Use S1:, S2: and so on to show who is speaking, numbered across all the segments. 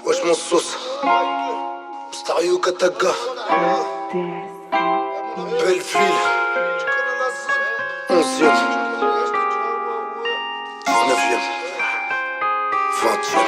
S1: Wesh mon sauce Stario Kataga Belleville 11e 19e 20e.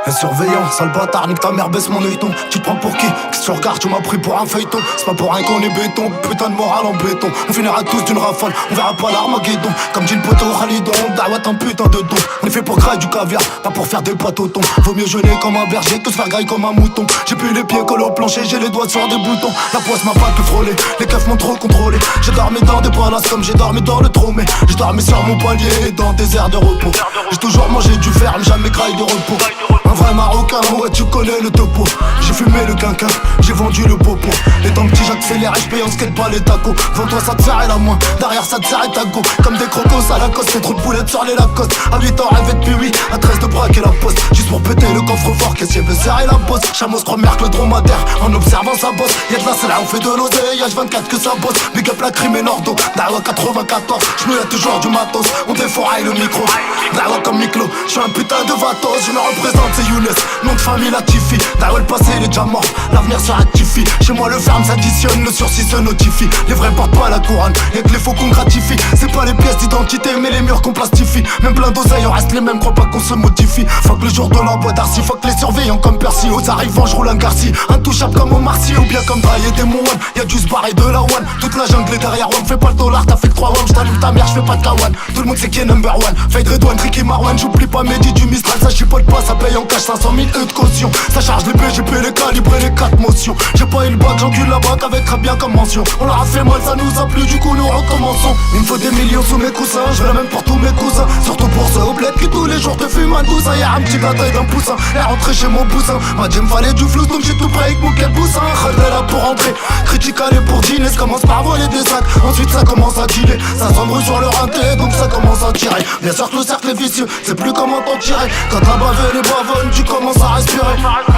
S1: Un surveillant, sale bâtard, nique ta mère, baisse mon œilleton. Tu te prends pour qui? Qu'est-ce que tu regardes? Tu m'as pris pour un feuilleton. C'est pas pour rien qu'on est béton, putain de morale en béton. On finira tous d'une rafale, on verra pas l'Armageddon. Comme dit le poteau Khalidon, Dawat un putain de don. On est fait pour grailler du caviar, pas pour faire des pâtes au thon. Vaut mieux jeûner comme un berger que se faire grailler comme un mouton. J'ai plus les pieds collés au plancher, j'ai les doigts sur des boutons. La poisse m'a pas que frôlé, les keufs m'ont trop contrôlé. J'ai dormi dans des palaces comme j'ai dormi dans le tromé. J'ai dormi sur mon palier dans des airs de repos. J'ai toujours mangé du ferme, jamais graille de repos. Un vrai marocain, ouais tu connais le topo. J'ai fumé le quinquin, j'ai vendu le popo. Étant petit j'accélère et j'paye en skate pas les tacos. Devant toi ça te serrait la main, derrière ça te serrait ta go. Comme des crocos à la coste, c'est trop de boulettes sur les Lacoste. À 8 ans rêvé depuis 8, à 13 de braquer la poste. Juste pour péter le coffre fort, qu'est-ce veut serrer la bosse. Chameau se remarque le dromadaire en observant sa bosse. Y'a de la là on fait de l'oseille, H24 que ça bosse. Big up la crime et Nordo, Dawa 94. J'me y'a toujours du matos, on défouraille le micro. Dawa comme Miklo, j'suis un putain de vatos. Je me représente c'est Younes, nom de famille Latifi. Dawa le passé il est déjà mort, l'avenir se rectifie. Chez moi le ferme s'additionne, le sursis se notifie. Les vrais portent pas la couronne, y'a que les faux qu'on gratifie. C'est pas les pièces d'identité mais les murs qu'on plastifie. Même plein d'oseilles on reste les mêmes, crois pas qu'on se modifie. Faut que le jour de la boîte d'Arcy, faut que les surveillants comme Percy. Aux arrivants je roule un Garci, intouchable comme Omar Sy. Ou bien comme Dry et des Mouane, y'a du Sbar et de la One. Toute la jungle est derrière One, fais pas le dollar, t'as fait que 3 One. J't'allume ta mère, j'fais pas de kawan. Tout le monde sait qui est number one. Fade Redouane, Ricky Marwan, j'oublie pas Mehdi du Mistral. Ça chipote pas, ça paye en cash 500 000 de caution. Ça charge les BGP, les calibres et les 4 motions. J'ai pas eu le bac, j'encule la bac avec très bien comme mention. On leur a fait mal, ça nous a plu, du coup nous recommençons. Il me faut des millions sous mes coussins, je la même pour tous mes cousins. Surtout pour ceux au bled qui tous les jours te fument un douzain. Y'a un petit gars taille d'un poussin, est rentré chez mon poussin. M'a dit fallait du flou, donc j'ai tout pris avec mon quel poussin. Khadra là pour rentrer, critique aller pour dîner. Ça commence par voler des sacs, ensuite ça commence à dealer. Ça s'embrouille sur le rinté, donc ça commence à tirer. Bien sûr que le cercle est vicieux, c'est plus comment t'en tirer. Quand la bave les bavonne, tu commences à respirer.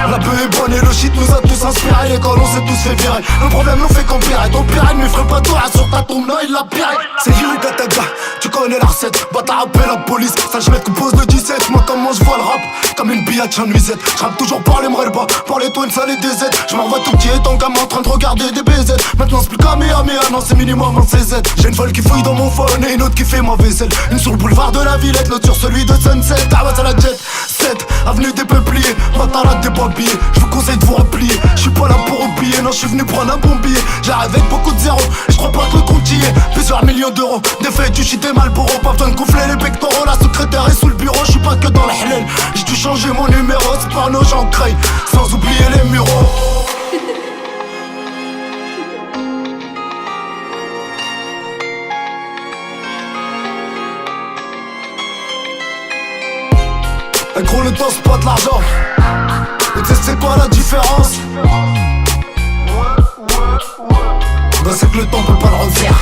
S1: La beuh est bonne et le shit nous a tous inspiré. L'école on s'est tous fait virer, le problème nous fait qu'empirer. Ton pirate ne ferait pas toi sur ta tombe, non il l'a piré. C'est You Kataga, tu connais la recette. Bâtard appelle la police, ça je qu'on pose le 17. Moi comment je vois le rap, comme une billette en nuisette. J'rappe toujours par les mrelba, par les twins ça les DZ. J'm'envoie tout petit étant gamin en train de regarder des BZ. Maintenant c'est plus Kamehameha, non c'est minimum un CZ. J'ai une folle qui fouille dans mon phone et une autre qui fait ma vaisselle. Une sur le boulevard de la Villette, l'autre sur celui de Sunset. Dawat à la jet, 7, avenue des peupliers. Batalade des billets, je vous conseille de vous replier. J'suis pas là pour oublier, non j'suis venu prendre un bon billet. J'arrive avec beaucoup de zéros, et j'crois pas que le compte y est. Plusieurs millions d'euros, des faits du shit et Malboro. Pas besoin de gonfler les pectoraux, la secrétaire est sous le bureau. J'suis pas que dans le halal, j'ai dû changer mon numéro. C'est par nos gens créés, sans oublier les mureaux. Gros le temps c'est pas de l'argent, mais tu sais c'est quoi la différence? Bah c'est que le temps peut pas le refaire.